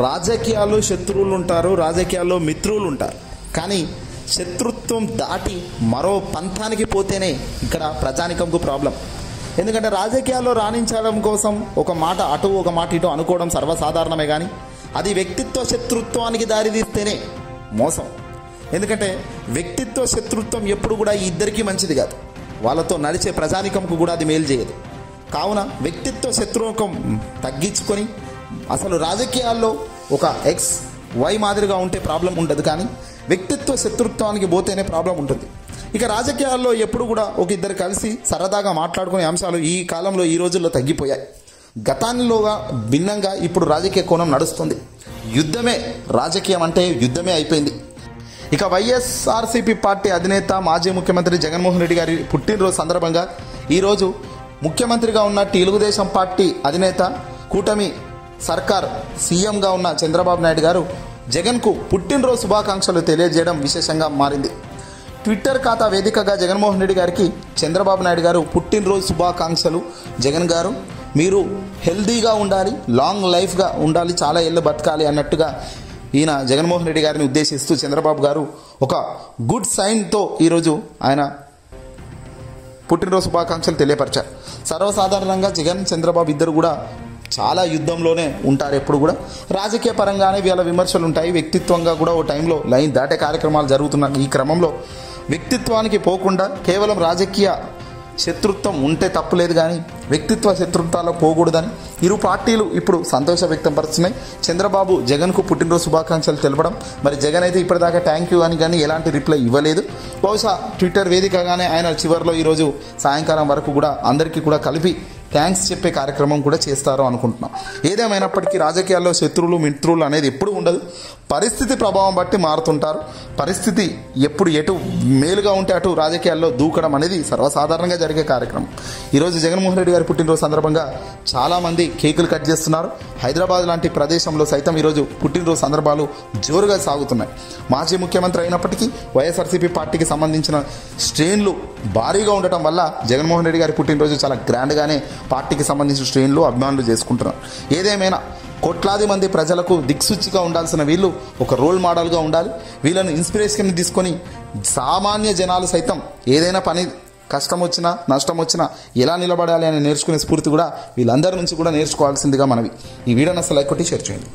రాజకీయాల్లో శత్రువులు ఉంటారు, రాజకీయాల్లో మిత్రులు ఉంటారు. కానీ శత్రుత్వం దాటి మరో పంథానికి పోతేనే ఇక్కడ ప్రజానికంకు ప్రాబ్లం. ఎందుకంటే రాజకీయాల్లో రాణించడం కోసం ఒక మాట అటు ఒక మాట ఇటు అనుకోవడం సర్వసాధారణమే, కానీ అది వ్యక్తిత్వ శత్రుత్వానికి దారితీస్తేనే మోసం. ఎందుకంటే వ్యక్తిత్వ శత్రుత్వం ఎప్పుడు కూడా ఈ ఇద్దరికీ మంచిది కాదు, వాళ్ళతో నడిచే ప్రజానికంకు కూడా అది మేలు చేయదు. కావున వ్యక్తిత్వ శత్రుత్వం తగ్గించుకొని అసలు రాజకీయాల్లో ఒక ఎక్స్ వై మాదిరిగా ఉంటే ప్రాబ్లం ఉండదు, కానీ వ్యక్తిత్వ శత్రుత్వానికి పోతేనే ప్రాబ్లం ఉంటుంది. ఇక రాజకీయాల్లో ఎప్పుడు కూడా ఒక ఇద్దరు కలిసి సరదాగా మాట్లాడుకునే అంశాలు ఈ కాలంలో ఈ రోజుల్లో తగ్గిపోయాయి. గతానిలోగా భిన్నంగా ఇప్పుడు రాజకీయ కోణం నడుస్తుంది. యుద్ధమే రాజకీయం అంటే యుద్ధమే అయిపోయింది. ఇక వైఎస్ఆర్సీపీ పార్టీ అధినేత మాజీ ముఖ్యమంత్రి జగన్మోహన్ రెడ్డి గారి పుట్టినరోజు సందర్భంగా ఈరోజు ముఖ్యమంత్రిగా ఉన్న తెలుగుదేశం పార్టీ అధినేత, కూటమి సర్కార్ సీఎంగా ఉన్న చంద్రబాబు నాయుడు గారు జగన్కు పుట్టినరోజు శుభాకాంక్షలు తెలియజేయడం విశేషంగా మారింది. ట్విట్టర్ ఖాతా వేదికగా జగన్మోహన్ రెడ్డి గారికి చంద్రబాబు నాయుడు గారు పుట్టినరోజు శుభాకాంక్షలు. జగన్ గారు మీరు హెల్దీగా ఉండాలి, లాంగ్ లైఫ్గా ఉండాలి, చాలా ఏళ్ళు బతకాలి అన్నట్టుగా ఈయన జగన్మోహన్ రెడ్డి గారిని ఉద్దేశిస్తూ చంద్రబాబు గారు ఒక గుడ్ సైన్తో ఈరోజు ఆయన పుట్టినరోజు శుభాకాంక్షలు తెలియపరిచారు. సర్వసాధారణంగా జగన్ చంద్రబాబు ఇద్దరు కూడా చాలా యుద్ధంలోనే ఉంటారు. ఎప్పుడు కూడా రాజకీయ పరంగానే వీళ్ళ విమర్శలు ఉంటాయి, వ్యక్తిత్వంగా కూడా ఓ టైంలో లైన్ దాటే కార్యక్రమాలు జరుగుతున్న ఈ క్రమంలో వ్యక్తిత్వానికి పోకుండా కేవలం రాజకీయ శత్రుత్వం ఉంటే తప్పులేదు, కానీ వ్యక్తిత్వ శత్రుత్వాల్లో పోకూడదని ఇరు పార్టీలు ఇప్పుడు సంతోషం వ్యక్తం పరుస్తున్నాయి. చంద్రబాబు జగన్కు పుట్టినరోజు శుభాకాంక్షలు తెలపడం, మరి జగన్ అయితే ఇప్పటిదాకా థ్యాంక్ యూ అని కానీ ఎలాంటి రిప్లై ఇవ్వలేదు. బహుశా ట్విట్టర్ వేదికగానే ఆయన చివరిలో ఈరోజు సాయంకాలం వరకు కూడా అందరికీ కూడా కలిపి థ్యాంక్స్ చెప్పే కార్యక్రమం కూడా చేస్తారు అనుకుంటున్నాం. ఏదేమైనప్పటికీ రాజకీయాల్లో శత్రువులు మిత్రులు అనేది ఎప్పుడు ఉండదు, పరిస్థితి ప్రభావం బట్టి మారుతుంటారు. పరిస్థితి ఎప్పుడు ఎటు మేలుగా ఉంటే అటు రాజకీయాల్లో దూకడం అనేది సర్వసాధారణంగా జరిగే కార్యక్రమం. ఈరోజు జగన్మోహన్ రెడ్డి గారి పుట్టినరోజు సందర్భంగా చాలామంది కేకులు కట్ చేస్తున్నారు. హైదరాబాద్ లాంటి ప్రదేశంలో సైతం ఈరోజు పుట్టినరోజు సందర్భాలు జోరుగా సాగుతున్నాయి. మాజీ ముఖ్యమంత్రి అయినప్పటికీ వైఎస్ఆర్సీపీ పార్టీకి సంబంధించిన శ్రేణులు భారీగా ఉండటం వల్ల జగన్మోహన్ రెడ్డి గారి పుట్టినరోజు చాలా గ్రాండ్గానే పార్టీకి సంబంధించిన శ్రేణులు అభిమానులు చేసుకుంటున్నారు. ఏదేమైనా కోట్లాది మంది ప్రజలకు దిక్సూచిగా ఉండాల్సిన వీళ్ళు ఒక రోల్ మోడల్గా ఉండాలి. వీళ్ళను ఇన్స్పిరేషన్ తీసుకొని సామాన్య జనాలు సైతం ఏదైనా పని కష్టం వచ్చినా నష్టం వచ్చినా ఎలా నిలబడాలి అని నేర్చుకునే స్ఫూర్తి కూడా వీళ్ళందరి నుంచి కూడా నేర్చుకోవాల్సిందిగా మనవి. ఈ వీడియోని అసలు లైక్ కొట్టి షేర్ చేయండి.